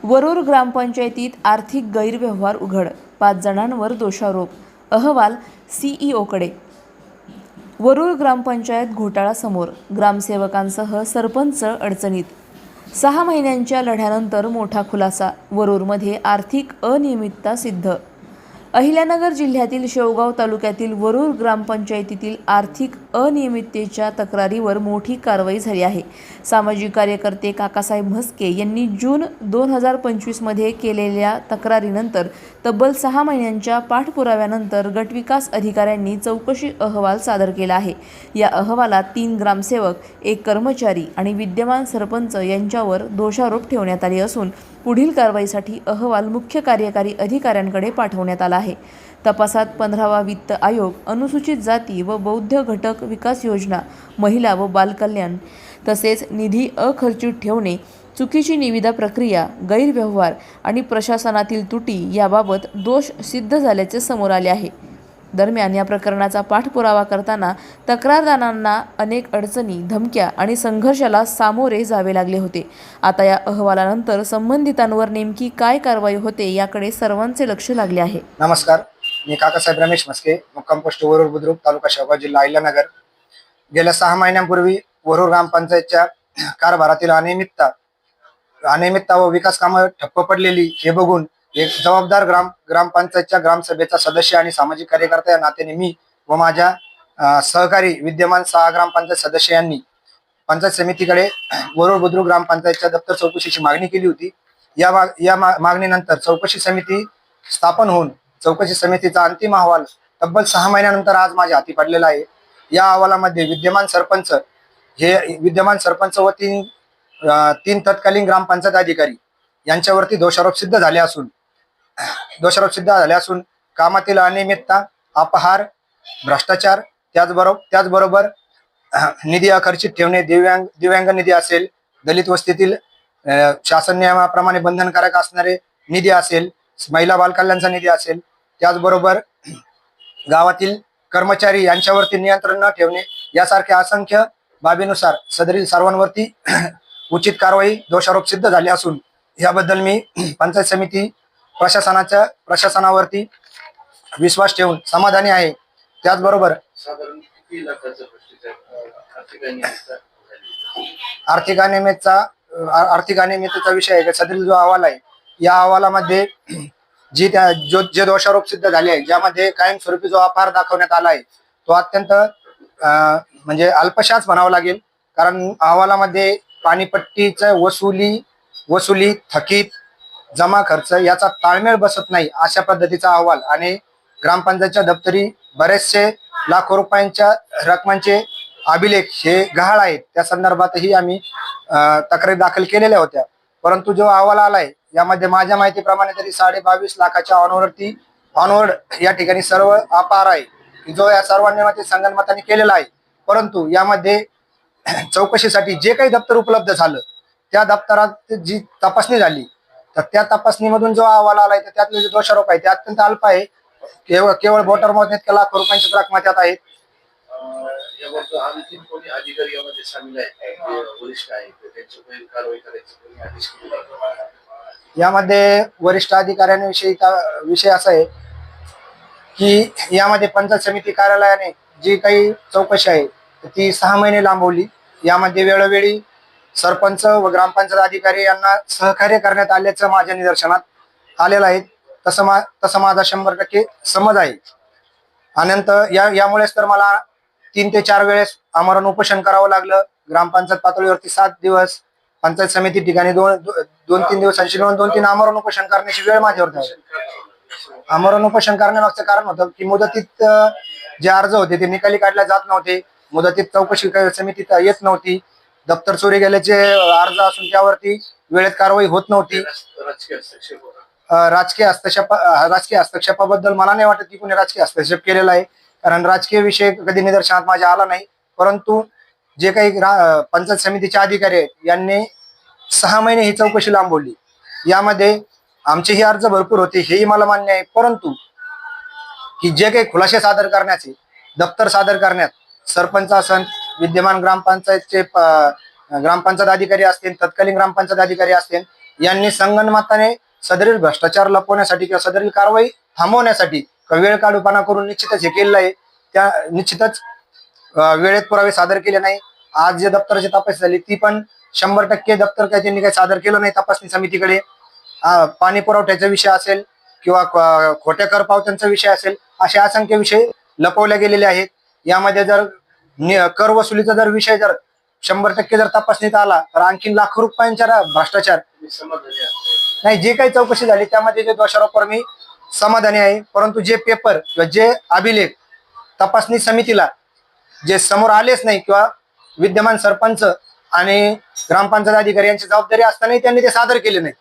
वरूर ग्रामपंचायतीत आर्थिक गैरव्यवहार उघड, 5 जणांवर दोषारोप. अहवाल सीईओकडे. वरूर ग्रामपंचायत घोटाळा समोर, ग्रामसेवकांसह सरपंच अडचणीत. 6 महिन्यांच्या लढ्यानंतर मोठा खुलासा, वरूरमध्ये आर्थिक अनियमितता सिद्ध. अहिल्यानगर जिल्ह्यातील शेवगाव तालुक्यातील वरूर ग्रामपंचायतीतील आर्थिक अनियमिततेच्या तक्रारीवर मोठी कारवाई झाली आहे. सामाजिक कार्यकर्ते काकासाहेब म्हस्के यांनी जून 2025 मध्ये केलेल्या तक्रारीनंतर तब्बल 6 महिन्यांच्या पाठपुराव्यानंतर गटविकास अधिकाऱ्यांनी चौकशी अहवाल सादर केला आहे. या अहवालात 3 ग्रामसेवक, 1 कर्मचारी आणि विद्यमान सरपंच यांच्यावर दोषारोप ठेवण्यात आले असून पुढील कारवाईसाठी अहवाल मुख्य कार्यकारी अधिकाऱ्यांकडे पाठवण्यात आला आहे. तपासात 15वा वित्त आयोग, अनुसूचित जाती व बौद्ध घटक विकास योजना, महिला व बालकल्याण तसेच निधी अखर्चित ठेवणे, चुकीची निविदा प्रक्रिया, गैरव्यवहार आणि प्रशासनातील त्रुटी याबाबत दोष सिद्ध झाल्याचे समोर आले आहे. दरम्यान या प्रकरणाचा पाठपुरावा करताना तक्रारदारांना अनेक अडचणी, धमक्या आणि संघर्षाला सामोरे जावे लागले होते. आता या अहवालानंतर संबंधितांवर नेमकी काय कारवाई होते याकडे सर्वांचे लक्ष लागले आहे. नमस्कार, मी काकासाहेब रमेश म्हस्के, मुक्काम पोस्ट वरूर बुद्रुक, तालुका शेवगाव, जिल्हा अहिल्यानगर. गेल्या 6 महिन्यांपूर्वी वरूर ग्रामपंचायतच्या कारभारातील अनियमितता व विकास कामं ठप्प पडलेली हे बघून एक जबाबदार ग्रामपंचायतच्या ग्रामसभेचा सदस्य आणि सामाजिक कार्यकर्ता या नात्याने मी व माझ्या सहकारी विद्यमान 6 ग्रामपंचायत सदस्य यांनी पंचायत समितीकडे वरूर बुद्रुक ग्रामपंचायतच्या दप्तर चौकशीची मागणी केली होती. या मागणीनंतर चौकशी समिती स्थापन होऊन चौकशी समितीचा अंतिम अहवाल तब्बल 6 महिन्यानंतर आज माझ्या हाती पडलेला आहे. या अहवालामध्ये विद्यमान सरपंच व 3 तत्कालीन ग्रामपंचायत अधिकारी यांच्यावरती दोषारोप सिद्ध झाले असून कामातील अनियमितता, अपहार, भ्रष्टाचार, त्याचबरोबर निधी अखर्चित ठेवणे, दिव्यांग निधी असेल, दलित वस्तीतील शासन नियमाप्रमाणे बंधनकारक असणारे निधी असेल, महिला बालकल्याणचा निधी असेल, त्याचबरोबर गावातील कर्मचारी यांच्यावरती नियंत्रण न ठेवणे यासारख्या असंख्य बाबीनुसार सदरील सर्वांवरती उचित कारवाई, दोषारोप सिद्ध झाले असून याबद्दल मी पंचायत समिती प्रशासनावरती विश्वास ठेवून समाधानी आहे. त्याचबरोबर आर्थिक अनियमिततेचा विषय आहे. सदरील जो अहवाल आहे या अहवालामध्ये जे दोषारोप सिद्ध झाले आहे, ज्यामध्ये कायमस्वरूपी जो अपहार दाखवण्यात आला आहे तो अत्यंत म्हणजे अल्पशाच म्हणावा लागेल. कारण अहवालामध्ये पाणीपट्टीचा वसुली, थकीत, जमा खर्च याचा ताळमेळ बसत नाही अशा पद्धतीचा अहवाल आणि ग्रामपंचायतच्या दप्तरी बरेचसे लाखो रुपयांच्या रकमांचे अभिलेख हे गहाळ आहेत. त्या संदर्भातही आम्ही तक्रारी दाखल केलेल्या होत्या. परंतु जो अहवाल आलाय यामध्ये माझ्या माहितीप्रमाणे तरी 22.5 लाखाच्या ऑनवर्ड या ठिकाणी सर्व अपहार आहे, जो या सर्वांनी संगनमताने केलेला आहे. परंतु यामध्ये चौकशीसाठी जे काही दप्तर उपलब्ध झालं त्या दप्तरात जी तपासणी झाली तर त्या तपासणीमधून जो अहवाल आलाय तर त्यातले जे दोषारोप आहे ते अत्यंत अल्प आहे. केवळ बोटर मोजण्यात इतक्या लाखो रुपयांच्या रकमा त्यात आहेत. यामध्ये वरिष्ठ अधिकाऱ्यांविषयीचा विषय असा आहे की यामध्ये पंचायत समिती कार्यालयाने जी काही चौकशी आहे ती 6 महिने लांबवली. यामध्ये वेळोवेळी सरपंच व ग्रामपंचायत अधिकारी यांना सहकार्य करण्यात आल्याचं माझ्या निदर्शनात आलेलं आहे. तसं माझा 100% समज आहे. अनंतर यामुळेच तर मला 3 ते 4 वेळेस आमरण उपोषण करावं लागलं. ग्रामपंचायत पातळीवरती 7 दिवस, पंचायत समिती ठिकाणी 2-3 दिवसांची मिळून 2-3 आमरण उपोषण करण्याची वेळ माझ्यावर आहे. आमरण उपोषण करण्यामागचं कारण होतं की मुदतीत जे अर्ज होते ते निकाली काढले जात नव्हते, मुदतीत चौकशी समितीत येत नव्हती, दप्तर चोरी गेल्याचे अर्ज असून त्यावरती वेळेत कारवाई होत नव्हती. राजकीय हस्तक्षेपाबद्दल मला नाही वाटत की कोणी राजकीय हस्तक्षेप केलेला आहे, कारण राजकीय विषय कधी निदर्शनात माझ्या आला नाही. परंतु जे काही पंचायत समितीचे अधिकारी आहेत यांनी 6 महिने ही चौकशी लांबवली. यामध्ये आमचेही अर्ज भरपूर होते हेही मला मान्य आहे. परंतु की जे काही खुलासे सादर करण्याचे, दप्तर सादर करण्यात सरपंच असन, विद्यमान ग्रामपंचायत अधिकारी असतील, तत्कालीन ग्रामपंचायत अधिकारी असतील, यांनी संगनमताने सदरील भ्रष्टाचार लपवण्यासाठी किंवा सदरील कारवाई थांबवण्यासाठी वेळ काढूपणा करून निश्चितच हे केलेलं आहे. त्या निश्चितच वेळेत पुरावे सादर केले नाही. आज जे दप्तराची तपासणी झाली ती पण 100% दप्तर काय त्यांनी काही सादर केलं नाही तपासणी समितीकडे. पाणी पुरवठ्याचा विषय असेल किंवा खोट्या कर पावत्यांचा विषय असेल, असे असंख्य विषय लपवले गेलेले आहेत. यामध्ये जर कर वसुलीचा जर विषय जर 100% जर तपासणीत आला तर आणखी लाखो रुपयांचा भ्रष्टाचार नाही. जे काही चौकशी झाली त्यामध्ये जे दोषारोपावर मी समाधानी आहे, परंतु जे पेपर किंवा जे अभिलेख तपासणी समितीला जे समोर आलेच नाही किंवा विद्यमान सरपंच आणि ग्रामपंचायत अधिकारी यांची जबाबदारी असतानाही त्यांनी ते सादर केले नाही,